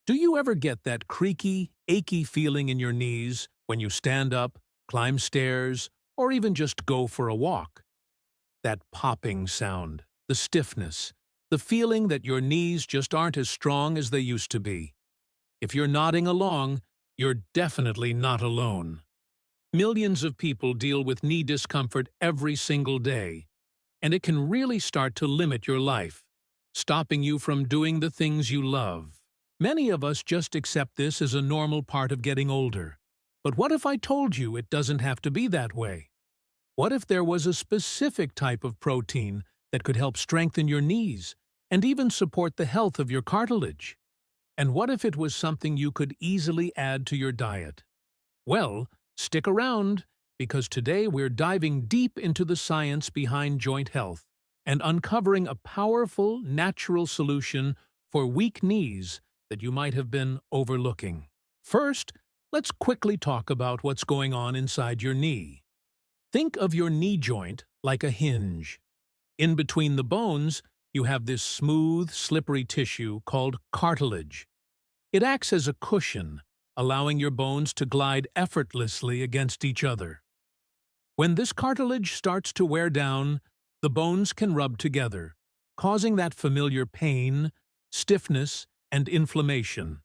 Do you ever get that creaky, achy feeling in your knees when you stand up, climb stairs, or even just go for a walk? That popping sound, the stiffness, the feeling that your knees just aren't as strong as they used to be. If you're nodding along, you're definitely not alone. Millions of people deal with knee discomfort every single day, and it can really start to limit your life, stopping you from doing the things you love. Many of us just accept this as a normal part of getting older. But what if I told you it doesn't have to be that way? What if there was a specific type of protein that could help strengthen your knees and even support the health of your cartilage? And what if it was something you could easily add to your diet? Well, stick around, because today we're diving deep into the science behind joint health and uncovering a powerful, natural solution for weak knees that you might have been overlooking. First, let's quickly talk about what's going on inside your knee. Think of your knee joint like a hinge. In between the bones, you have this smooth, slippery tissue called cartilage. It acts as a cushion, allowing your bones to glide effortlessly against each other. When this cartilage starts to wear down, the bones can rub together, causing that familiar pain, stiffness, and inflammation.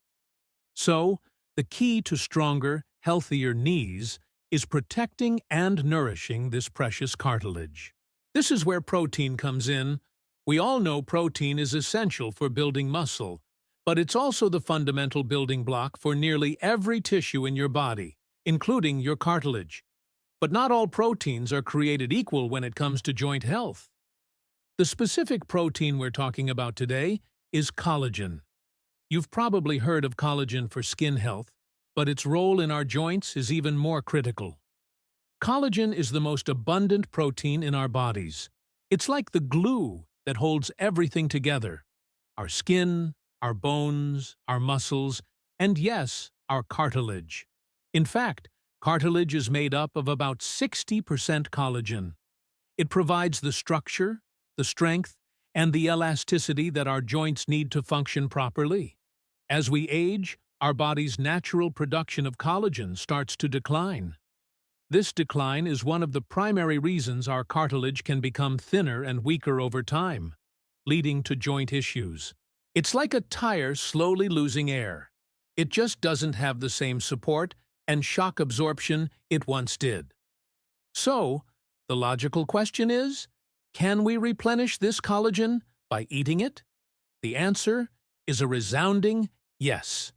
So, the key to stronger, healthier knees is protecting and nourishing this precious cartilage. This is where protein comes in. We all know protein is essential for building muscle, but it's also the fundamental building block for nearly every tissue in your body, including your cartilage. But not all proteins are created equal when it comes to joint health. The specific protein we're talking about today is collagen. You've probably heard of collagen for skin health, but its role in our joints is even more critical. Collagen is the most abundant protein in our bodies. It's like the glue that holds everything together: our skin, our bones, our muscles, and yes, our cartilage. In fact, cartilage is made up of about 60% collagen. It provides the structure, the strength, and the elasticity that our joints need to function properly. As we age, our body's natural production of collagen starts to decline. This decline is one of the primary reasons our cartilage can become thinner and weaker over time, leading to joint issues. It's like a tire slowly losing air. It just doesn't have the same support and shock absorption it once did. So, the logical question is, can we replenish this collagen by eating it? The answer is a resounding yes.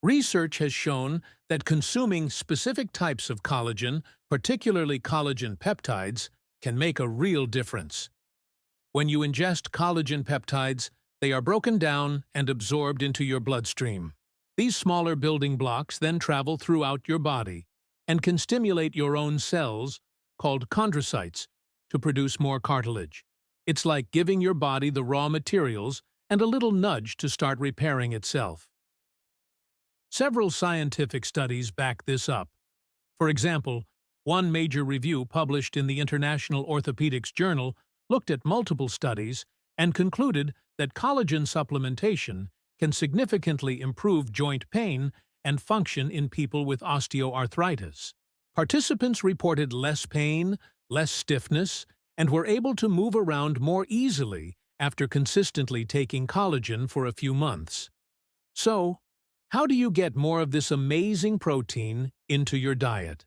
Research has shown that consuming specific types of collagen, particularly collagen peptides, can make a real difference. When you ingest collagen peptides, they are broken down and absorbed into your bloodstream. These smaller building blocks then travel throughout your body and can stimulate your own cells, called chondrocytes, to produce more cartilage. It's like giving your body the raw materials and a little nudge to start repairing itself. Several scientific studies back this up. For example, one major review published in the International Orthopedics Journal looked at multiple studies and concluded that collagen supplementation can significantly improve joint pain and function in people with osteoarthritis. Participants reported less pain, less stiffness, and were able to move around more easily after consistently taking collagen for a few months. So, how do you get more of this amazing protein into your diet?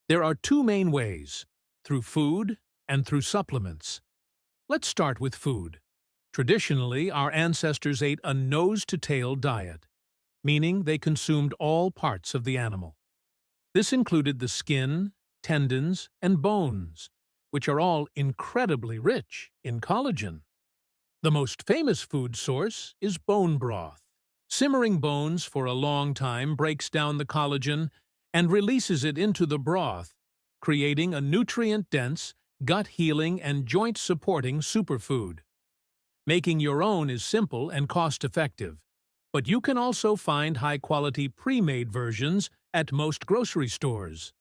There are two main ways: through food and through supplements. Let's start with food. Traditionally, our ancestors ate a nose-to-tail diet, meaning they consumed all parts of the animal. This included the skin, tendons, and bones, which are all incredibly rich in collagen. The most famous food source is bone broth. Simmering bones for a long time breaks down the collagen and releases it into the broth, creating a nutrient-dense, gut-healing, and joint-supporting superfood. Making your own is simple and cost-effective, but you can also find high-quality pre-made versions at most grocery stores.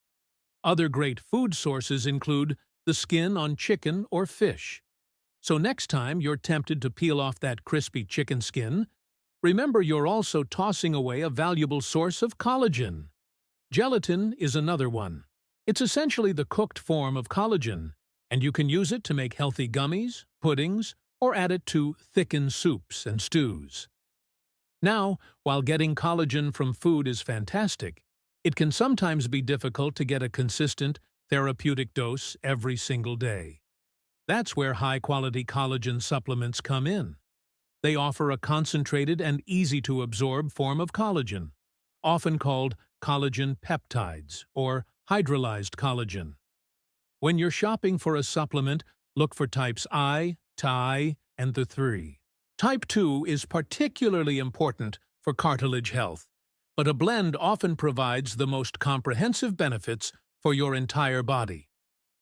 Other great food sources include the skin on chicken or fish. So next time you're tempted to peel off that crispy chicken skin, Remember, you're also tossing away a valuable source of collagen. Gelatin is another one. It's essentially the cooked form of collagen, and you can use it to make healthy gummies, puddings, or add it to thickened soups and stews. Now, while getting collagen from food is fantastic, it can sometimes be difficult to get a consistent, therapeutic dose every single day. That's where high-quality collagen supplements come in. They offer a concentrated and easy-to-absorb form of collagen, often called collagen peptides or hydrolyzed collagen. When you're shopping for a supplement, look for types I, Ti, and the 3. Type 2 is particularly important for cartilage health, but a blend often provides the most comprehensive benefits for your entire body.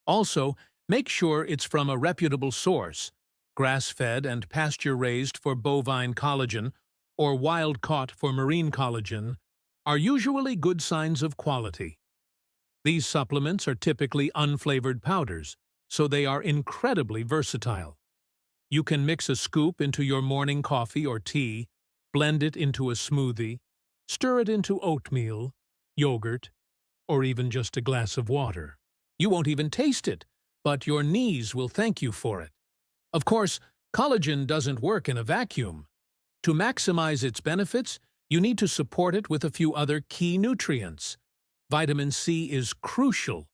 Also, make sure it's from a reputable source. Grass-fed and pasture-raised for bovine collagen or wild-caught for marine collagen are usually good signs of quality. These supplements are typically unflavored powders, so they are incredibly versatile. You can mix a scoop into your morning coffee or tea, blend it into a smoothie, stir it into oatmeal, yogurt, or even just a glass of water. You won't even taste it, but your knees will thank you for it. Of course, collagen doesn't work in a vacuum. To maximize its benefits, you need to support it with a few other key nutrients. Vitamin C is crucial.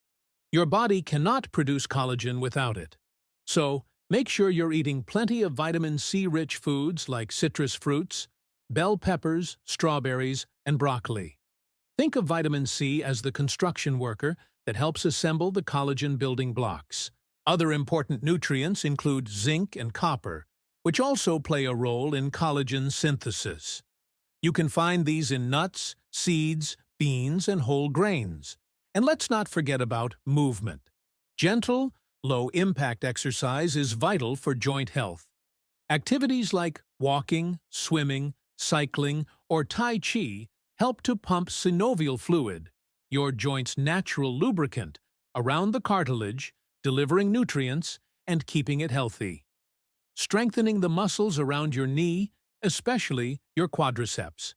Your body cannot produce collagen without it. So, make sure you're eating plenty of vitamin C-rich foods like citrus fruits, bell peppers, strawberries, and broccoli. Think of vitamin C as the construction worker that helps assemble the collagen building blocks. Other important nutrients include zinc and copper, which also play a role in collagen synthesis. You can find these in nuts, seeds, beans, and whole grains. And let's not forget about movement. Gentle, low-impact exercise is vital for joint health. Activities like walking, swimming, cycling, or Tai Chi help to pump synovial fluid, your joint's natural lubricant, around the cartilage, delivering nutrients and keeping it healthy. Strengthening the muscles around your knee, especially your quadriceps,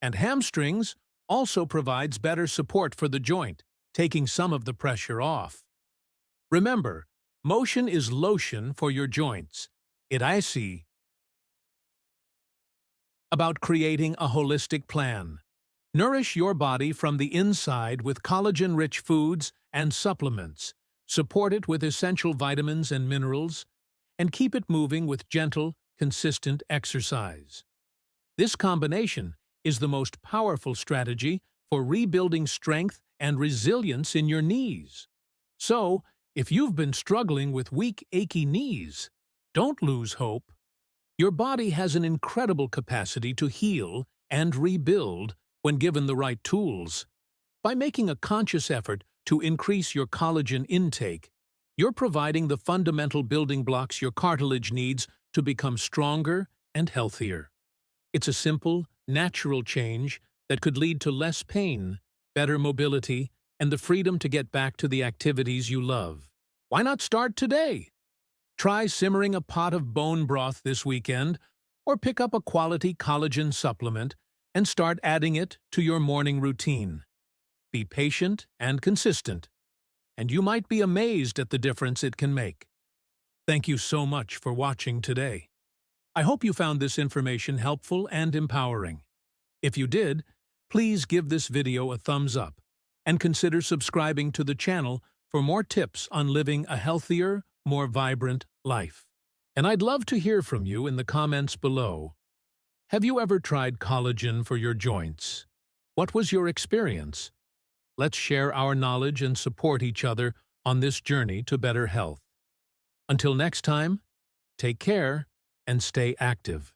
and hamstrings, also provides better support for the joint, taking some of the pressure off. Remember, motion is lotion for your joints. About creating a holistic plan. Nourish your body from the inside with collagen-rich foods and supplements. Support it with essential vitamins and minerals, and keep it moving with gentle, consistent exercise. This combination is the most powerful strategy for rebuilding strength and resilience in your knees. So, if you've been struggling with weak, achy knees, don't lose hope. Your body has an incredible capacity to heal and rebuild when given the right tools. By making a conscious effort to increase your collagen intake, you're providing the fundamental building blocks your cartilage needs to become stronger and healthier. It's a simple, natural change that could lead to less pain, better mobility, and the freedom to get back to the activities you love. Why not start today? Try simmering a pot of bone broth this weekend, or pick up a quality collagen supplement and start adding it to your morning routine. Be patient and consistent, and you might be amazed at the difference it can make. Thank you so much for watching today. I hope you found this information helpful and empowering. If you did, please give this video a thumbs up and consider subscribing to the channel for more tips on living a healthier, more vibrant life. And I'd love to hear from you in the comments below. Have you ever tried collagen for your joints? What was your experience? Let's share our knowledge and support each other on this journey to better health. Until next time, take care and stay active.